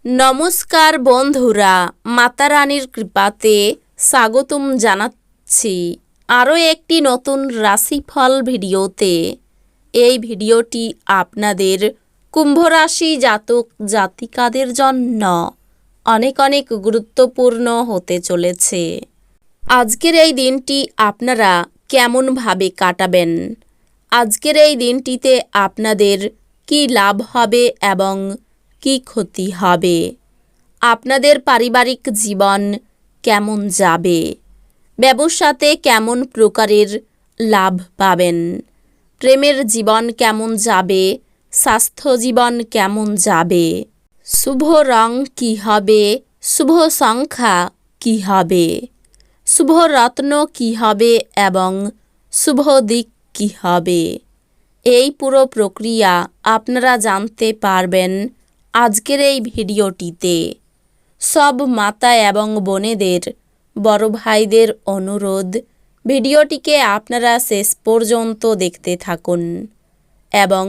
নমস্কার বন্ধুরা, মাতা রানীর কৃপাতে স্বাগতম জানাচ্ছি আরও একটি নতুন রাশিফল ভিডিওতে। এই ভিডিওটি আপনাদের কুম্ভ রাশি জাতক জাতিকাদের জন্য অনেক অনেক গুরুত্বপূর্ণ হতে চলেছে। আজকের এই দিনটি আপনারা কেমনভাবে কাটাবেন, আজকের এই দিনটিতে আপনাদের কি লাভ হবে এবং কি ক্ষতি হবে, আপনাদের পারিবারিক জীবন কেমন যাবে, ব্যবসাতে কেমন প্রকারের লাভ পাবেন, প্রেমের জীবন কেমন যাবে, স্বাস্থ্য জীবন কেমন যাবে, শুভ রং কি হবে, শুভ সংখ্যা কি হবে, শুভ রত্ন কি হবে এবং শুভ দিক কি হবে, এই পুরো প্রক্রিয়া আপনারা জানতে পারবেন আজকের এই ভিডিওটিতে। সব মাতা এবং বোনেদের, বড় ভাইদের অনুরোধ, ভিডিওটিকে আপনারা শেষ পর্যন্ত দেখতে থাকুন এবং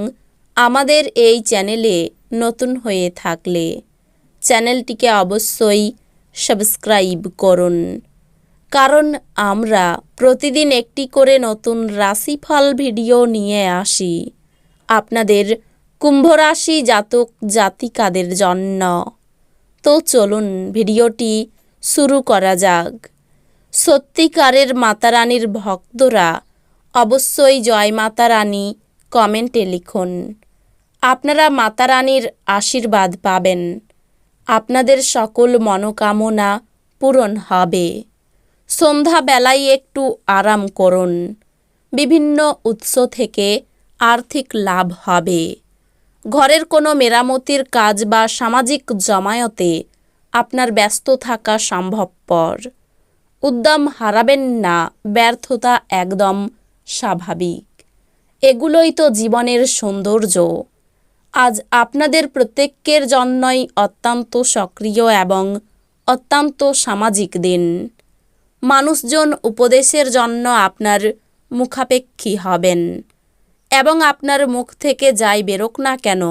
আমাদের এই চ্যানেলে নতুন হয়ে থাকলে চ্যানেলটিকে অবশ্যই সাবস্ক্রাইব করুন, কারণ আমরা প্রতিদিন একটি করে নতুন রাশিফল ভিডিও নিয়ে আসি আপনাদের কুম্ভ রাশি জাতক জাতিকাদের জন্য। তো চলুন ভিডিওটি শুরু করা যাক। সত্যিকারের মাতা রানীর ভক্তরা অবশ্যই জয় মাতা রানী কমেন্টে লিখুন। আপনারা মাতা রানীর আশীর্বাদ পাবেন, আপনাদের সকল মনোকামনা পূরণ হবে। সন্ধ্যাবেলায় একটু আরাম করুন, বিভিন্ন উৎস থেকে আর্থিক লাভ হবে। ঘরের কোনো মেরামতির কাজ বা সামাজিক জমায়েতে আপনার ব্যস্ত থাকা সম্ভবপর। উদ্যম হারাবেন না, ব্যর্থতা একদম স্বাভাবিক, এগুলোই তো জীবনের সৌন্দর্য। আজ আপনাদের প্রত্যেকের জন্যই অত্যন্ত সক্রিয় এবং অত্যন্ত সামাজিক দিন। মানুষজন উপদেশের জন্য আপনার মুখাপেক্ষী হবেন এবং আপনার মুখ থেকে যাই বেরোক না কেন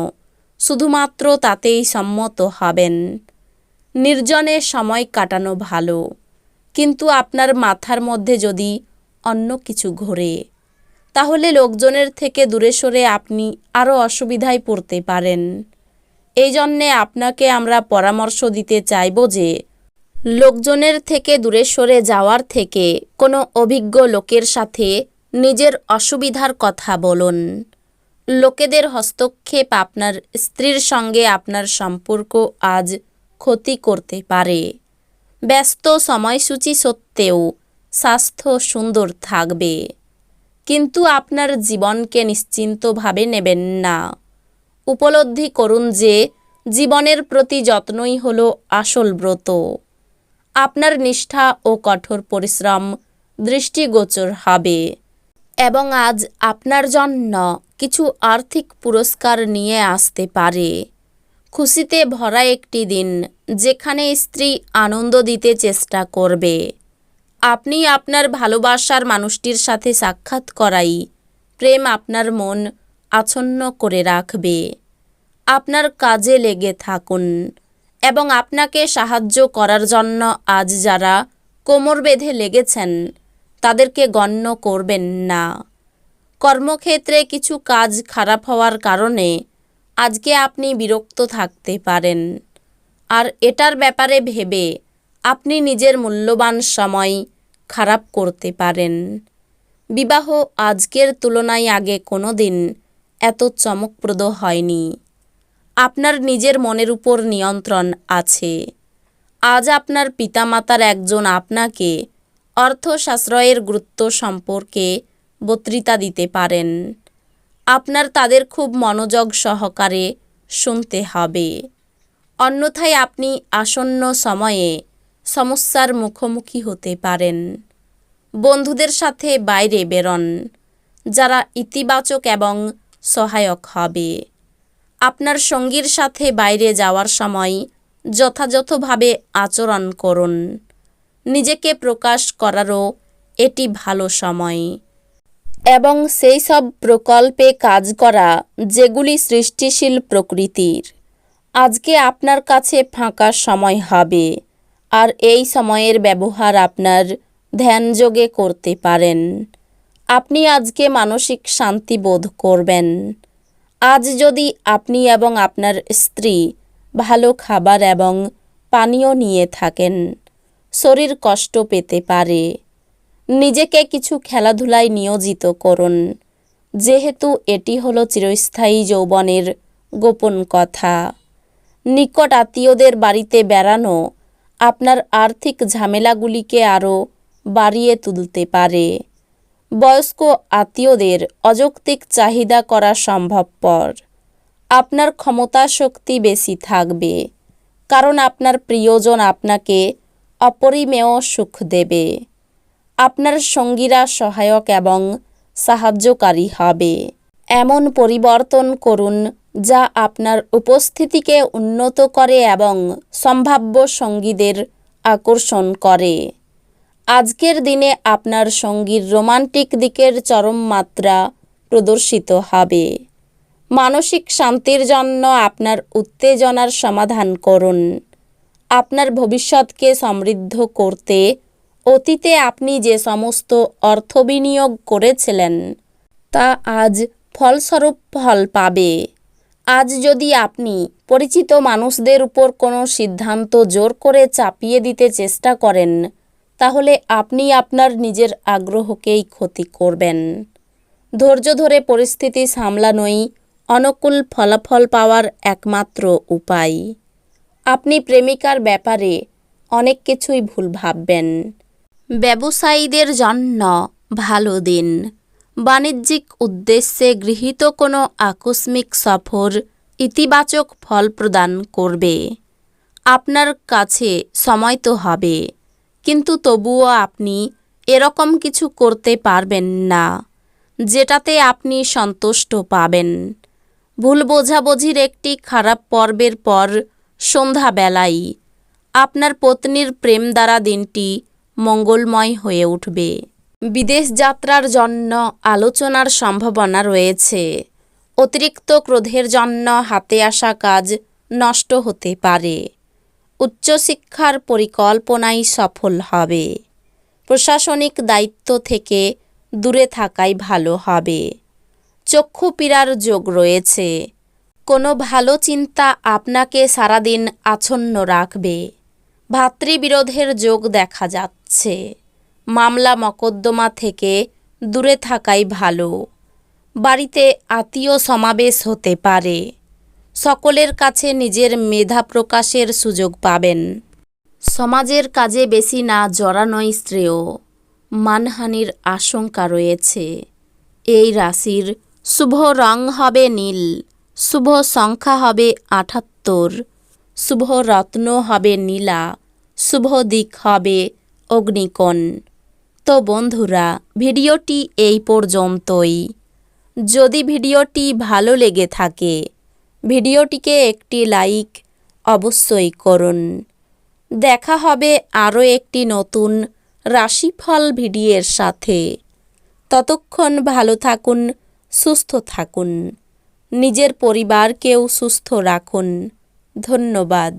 শুধুমাত্র তাতেই সম্মত হবেন। নির্জনে সময় কাটানো ভালো, কিন্তু আপনার মাথার মধ্যে যদি অন্য কিছু ঘোরে তাহলে লোকজনের থেকে দূরে সরে আপনি আরও অসুবিধায় পড়তে পারেন। এই জন্যে আপনাকে আমরা পরামর্শ দিতে চাইব যে লোকজনের থেকে দূরে সরে যাওয়ার থেকে কোনো অভিজ্ঞ লোকের সাথে নিজের অসুবিধার কথা বলুন। লোকেদের হস্তক্ষেপ আপনার স্ত্রীর সঙ্গে আপনার সম্পর্ক আজ ক্ষতি করতে পারে। ব্যস্ত সময়সূচি সত্ত্বেও স্বাস্থ্য সুন্দর থাকবে, কিন্তু আপনার জীবনকে নিশ্চিন্তভাবে নেবেন না। উপলব্ধি করুন যে জীবনের প্রতি যত্নই হলো আসল ব্রত। আপনার নিষ্ঠা ও কঠোর পরিশ্রম দৃষ্টিগোচর হবে এবং আজ আপনার জন্য কিছু আর্থিক পুরস্কার নিয়ে আসতে পারে। খুশিতে ভরা একটি দিন, যেখানে স্ত্রী আনন্দ দিতে চেষ্টা করবে। আপনি আপনার ভালোবাসার মানুষটির সাথে সাক্ষাৎ করাই প্রেম আপনার মন আচ্ছন্ন করে রাখবে। আপনার কাজে লেগে থাকুন এবং আপনাকে সাহায্য করার জন্য আজ যারা কোমর বেঁধে লেগেছেন তাদেরকে গণ্য করবেন না। কর্মক্ষেত্রে কিছু কাজ খারাপ হওয়ার কারণে আজকে আপনি বিরক্ত থাকতে পারেন, আর এটার ব্যাপারে ভেবে আপনি নিজের মূল্যবান সময় খারাপ করতে পারেন। বিবাহ আজকের তুলনায় আগে কোনো দিন এত চমকপ্রদ হয়নি। আপনার নিজের মনের উপর নিয়ন্ত্রণ আছে। আজ আপনার পিতামাতার একজন আপনাকে অর্থ সাশ্রয়ের গুরুত্ব সম্পর্কে বক্তৃতা দিতে পারেন। আপনার তাদের খুব মনোযোগ সহকারে শুনতে হবে, অন্যথায় আপনি আসন্ন সময়ে সমস্যার মুখোমুখি হতে পারেন। বন্ধুদের সাথে বাইরে বেরোন, যারা ইতিবাচক এবং সহায়ক হবে। আপনার সঙ্গীর সাথে বাইরে যাওয়ার সময় যথাযথভাবে আচরণ করুন। নিজেকে প্রকাশ করারও এটি ভালো সময় এবং সেই সব প্রকল্পে কাজ করা যেগুলি সৃষ্টিশীল প্রকৃতির। আজকে আপনার কাছে ফাঁকা সময় হবে, আর এই সময়ের ব্যবহার আপনার ধ্যানযোগে করতে পারেন। আপনি আজকে মানসিক শান্তি বোধ করবেন। আজ যদি আপনি এবং আপনার স্ত্রী ভালো খাবার এবং পানীয় নিয়ে থাকেন, শরীর কষ্ট পেতে পারে। নিজেকে কিছু খেলাধুলায় নিয়োজিত করুন, যেহেতু এটি হলো চিরস্থায়ী যৌবনের গোপন কথা। নিকট আত্মীয়দের বাড়িতে বেড়ানো আপনার আর্থিক ঝামেলাগুলিকে আরও বাড়িয়ে তুলতে পারে। বয়স্ক আত্মীয়দের অযৌক্তিক চাহিদা করা সম্ভবপর। আপনার ক্ষমতা শক্তি বেশি থাকবে, কারণ আপনার প্রিয়জন আপনাকে অপরিমেয় সুখ দেবে। আপনার সঙ্গীরা সহায়ক এবং সাহায্যকারী হবে। এমন পরিবর্তন করুন যা আপনার উপস্থিতিকে উন্নত করে এবং সম্ভাব্য সঙ্গীদের আকর্ষণ করে। আজকের দিনে আপনার সঙ্গীর রোমান্টিক দিকের চরম মাত্রা প্রদর্শিত হবে। মানসিক শান্তির জন্য আপনার উত্তেজনার সমাধান করুন। আপনার ভবিষ্যৎকে সমৃদ্ধ করতে অতীতে আপনি যে সমস্ত অর্থ বিনিয়োগ করেছিলেন তা আজ ফলস্বরূপ ফল পাবে। আজ যদি আপনি পরিচিত মানুষদের উপর কোনো সিদ্ধান্ত জোর করে চাপিয়ে দিতে চেষ্টা করেন, তাহলে আপনি আপনার নিজের আগ্রহকেই ক্ষতি করবেন। ধৈর্য ধরে পরিস্থিতি সামলানোই অনুকূল ফলাফল পাওয়ার একমাত্র উপায়। আপনি প্রেমিকার ব্যাপারে অনেক কিছুই ভুল ভাববেন। ব্যবসায়ীদের জন্য ভালো দিন। বাণিজ্যিক উদ্দেশ্যে গৃহীত কোনো আকস্মিক সফর ইতিবাচক ফল প্রদান করবে। আপনার কাছে সময় তো হবে, কিন্তু তবুও আপনি এরকম কিছু করতে পারবেন না যেটাতে আপনি সন্তুষ্ট পাবেন। ভুল বোঝাবুঝির একটি খারাপ পর্বের পর সন্ধ্যাবেলায় আপনার পত্নীর প্রেম দ্বারা দিনটি মঙ্গলময় হয়ে উঠবে। বিদেশ যাত্রার জন্য আলোচনার সম্ভাবনা রয়েছে। অতিরিক্ত ক্রোধের জন্য হাতে আসা কাজ নষ্ট হতে পারে। উচ্চশিক্ষার পরিকল্পনাই সফল হবে। প্রশাসনিক দায়িত্ব থেকে দূরে থাকাই ভালো হবে। চক্ষু পীড়ার যোগ রয়েছে। কোনো ভালো চিন্তা আপনাকে সারাদিন আচ্ছন্ন রাখবে। ভাতৃবিরোধের যোগ দেখা যাচ্ছে। মামলা মকদ্দমা থেকে দূরে থাকাই ভালো। বাড়িতে আত্মীয় সমাবেশ হতে পারে। সকলের কাছে নিজের মেধা প্রকাশের সুযোগ পাবেন। সমাজের কাজে বেশি না জড়ানোই শ্রেয়। মানহানির আশঙ্কা রয়েছে। এই রাশির শুভ রং হবে নীল, শুভ সংখ্যা হবে ৭৮, শুভ রত্ন হবে নীলা, শুভ দিক হবে অগ্নিকোণ। তো বন্ধুরা, ভিডিওটি এই পর্যন্তই। যদি ভিডিওটি ভালো লেগে থাকে, ভিডিওটিকে একটি লাইক অবশ্যই করুন। দেখা হবে আরও একটি নতুন রাশিফল ভিডিওর সাথে। ততক্ষণ ভালো থাকুন, সুস্থ থাকুন, নিজের পরিবারকেও সুস্থ রাখুন। ধন্যবাদ।